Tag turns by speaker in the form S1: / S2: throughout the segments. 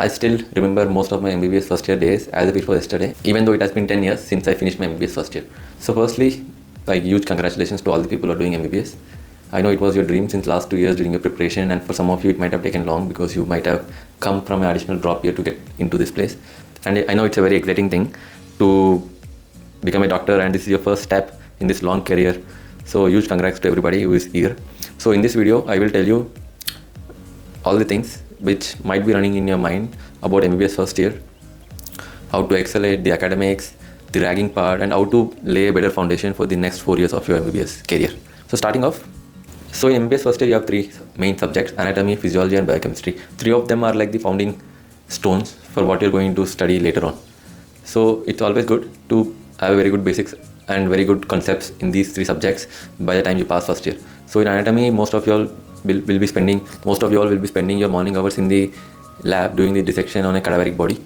S1: I still remember most of my MBBS first year days as if it was yesterday, even though it has been 10 years since I finished my MBBS first year. So firstly, like huge congratulations to all the people who are doing MBBS. I know it was your dream since last 2 years during your preparation, and for some of you it might have taken long because you might have come from an additional drop year to get into this place. And I know it's a very exciting thing to become a doctor, and this is your first step in this long career. So huge congrats to everybody who is here. So in this video, I will tell you all the things which might be running in your mind about MBBS first year, how to excel at the academics, the ragging part, and how to lay a better foundation for the next 4 years of your MBBS career. So starting off, so in MBBS first year you have 3 main subjects: anatomy, physiology and biochemistry. 3 of them are like the founding stones for what you're going to study later on. So it's always good to have very good basics and very good concepts in these 3 subjects by the time you pass first year. So in anatomy, most of you all will be spending your morning hours in the lab doing the dissection on a cadaveric body.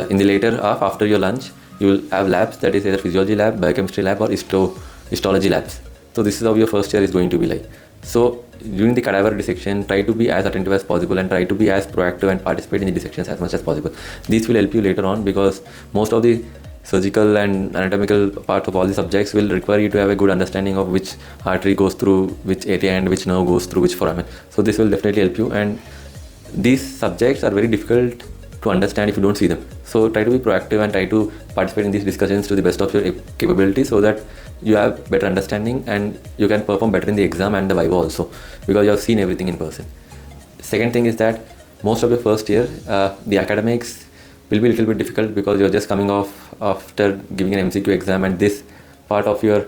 S1: In the later half, after your lunch, you will have labs, that is either physiology lab, biochemistry lab or histology labs. So this is how your first year is going to be like. So during the cadaver dissection, try to be as attentive as possible and try to be as proactive and participate in the dissections as much as possible. These will help you later on because most of the surgical and anatomical parts of all the subjects will require you to have a good understanding of which artery goes through which area and which nerve goes through which foramen. So this will definitely help you, and these subjects are very difficult to understand if you don't see them. So try to be proactive and try to participate in these discussions to the best of your capability so that you have better understanding and you can perform better in the exam and the viva also, because you have seen everything in person. Second thing is that most of your first year, the academics will be a little bit difficult because you're just coming off after giving an MCQ exam, and this part of your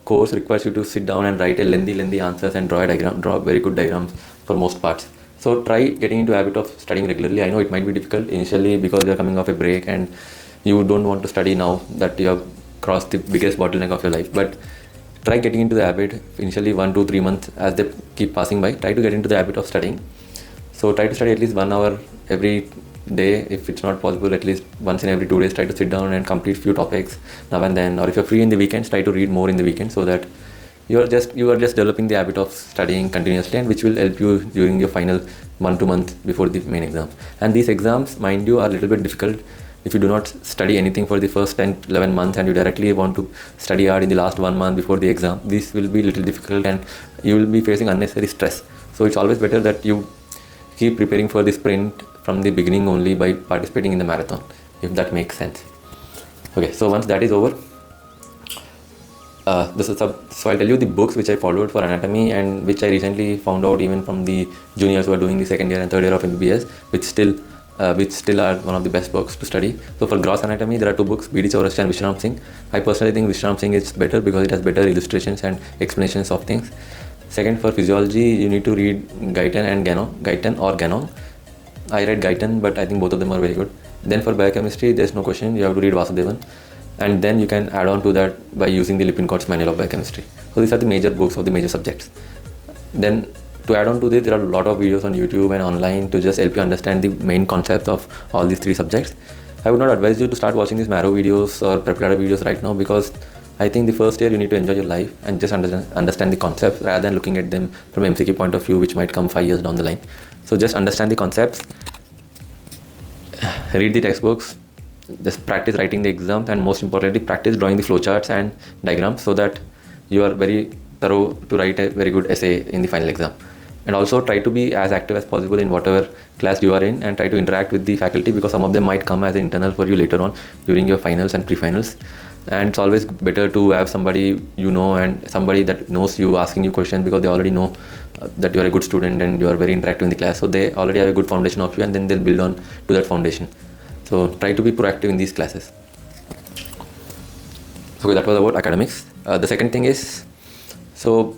S1: course requires you to sit down and write a lengthy answers and draw very good diagrams for most parts. So try getting into a habit of studying regularly. I know it might be difficult initially because you're coming off a break and you don't want to study now that you have crossed the biggest bottleneck of your life, but try getting into the habit initially 1 to 3 months. As they keep passing by, try to get into the habit of studying. So try to study at least 1 hour every day. If it's not possible, at least once in every 2 days, try to sit down and complete few topics now and then. Or if you're free in the weekends, try to read more in the weekend so that you are just developing the habit of studying continuously, and which will help you during your final 1 2 months before the main exam. And these exams, mind you, are a little bit difficult if you do not study anything for the first 10-11 months and you directly want to study hard in the last 1 month before the exam. This will be a little difficult and you will be facing unnecessary stress. So it's always better that you keep preparing for the sprint from the beginning only by participating in the marathon, if that makes sense. Okay, so once that is over, so I'll tell you the books which I followed for anatomy and which I recently found out even from the juniors who are doing the 2nd year and 3rd year of MBBS, which still are one of the best books to study. So for gross anatomy, there are 2 books, B.D. Chaurasya and Vishram Singh. I personally think Vishram Singh is better because it has better illustrations and explanations of things. Second, for physiology, you need to read Guyton or Ganong. I read Guyton, but I think both of them are very good. Then for biochemistry, there's no question, you have to read Vasudevan. And then you can add on to that by using the Lippincott's Manual of Biochemistry. So these are the major books of the major subjects. Then to add on to this, there are a lot of videos on YouTube and online to just help you understand the main concepts of all these 3 subjects. I would not advise you to start watching these marrow videos or preparator videos right now, because I think the first year you need to enjoy your life and just understand the concepts rather than looking at them from an MCQ point of view, which might come 5 years down the line. So just understand the concepts, read the textbooks, just practice writing the exams, and most importantly, practice drawing the flowcharts and diagrams so that you are very thorough to write a very good essay in the final exam. And also try to be as active as possible in whatever class you are in and try to interact with the faculty, because some of them might come as an internal for you later on during your finals and pre-finals. And it's always better to have somebody you know and somebody that knows you asking you questions, because they already know that you are a good student and you are very interactive in the class. So they already have a good foundation of you, and then they'll build on to that foundation. So try to be proactive in these classes. So that was about academics. The second thing is, so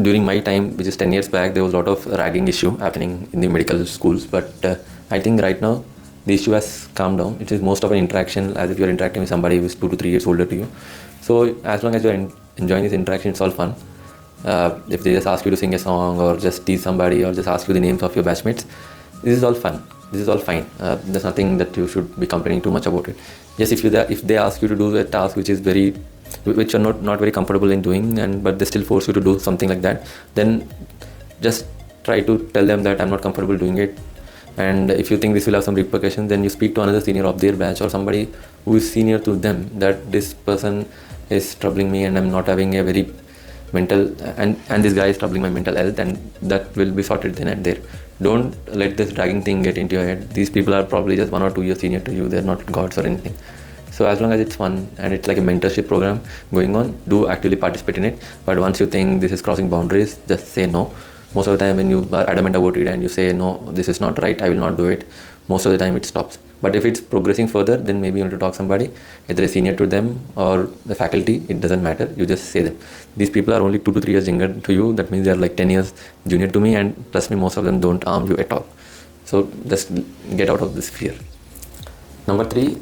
S1: during my time, which is 10 years back, there was a lot of ragging issue happening in the medical schools, but I think right now the issue has calmed down. It is most of an interaction, as if you're interacting with somebody who is 2 to 3 years older to you. So as long as you're enjoying this interaction, it's all fun. If they just ask you to sing a song or just tease somebody or just ask you the names of your batchmates, this is all fun. This is all fine. There's nothing that you should be complaining too much about it. Yes, if they ask you to do a task which you're not very comfortable in doing, but they still force you to do something like that, then just try to tell them that I'm not comfortable doing it. And if you think this will have some repercussions, then you speak to another senior of their batch or somebody who is senior to them, that this person is troubling me and I'm not having a very mental, and this guy is troubling my mental health, and that will be sorted then and there. Don't let this dragging thing get into your head. These people are probably just 1 or 2 years senior to you. They're not gods or anything. So as long as it's fun and it's like a mentorship program going on, do actively participate in it. But once you think this is crossing boundaries, just say no. Most of the time when you are adamant about it and you say no, this is not right, I will not do it, most of the time it stops. But if it's progressing further, then maybe you need to talk somebody, either a senior to them or the faculty, it doesn't matter, you just say them. These people are only 2 to 3 years younger to you, that means they are like 10 years junior to me, and trust me, most of them don't harm you at all. So just get out of this fear. Number 3,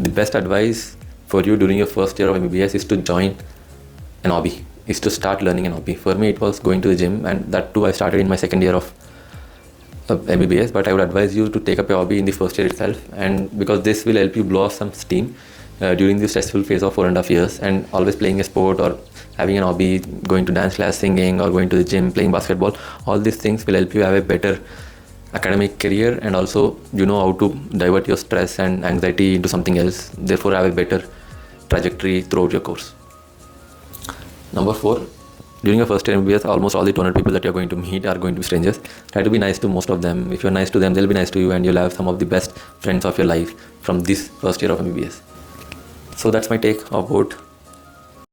S1: the best advice for you during your first year of MBBS is to join an hobby, is to start learning an hobby. For me, it was going to the gym, and that too I started in my second year of MBBS, but I would advise you to take up a hobby in the first year itself, and because this will help you blow off some steam during the stressful phase of 4.5 years. And always playing a sport or having an hobby, going to dance class, singing, or going to the gym, playing basketball, all these things will help you have a better academic career, and also you know how to divert your stress and anxiety into something else, therefore have a better trajectory throughout your course. Number 4, during your first year MBBS, almost all the 200 people that you're going to meet are going to be strangers. Try to be nice to most of them. If you're nice to them, they'll be nice to you, and you'll have some of the best friends of your life from this first year of MBBS. So that's my take about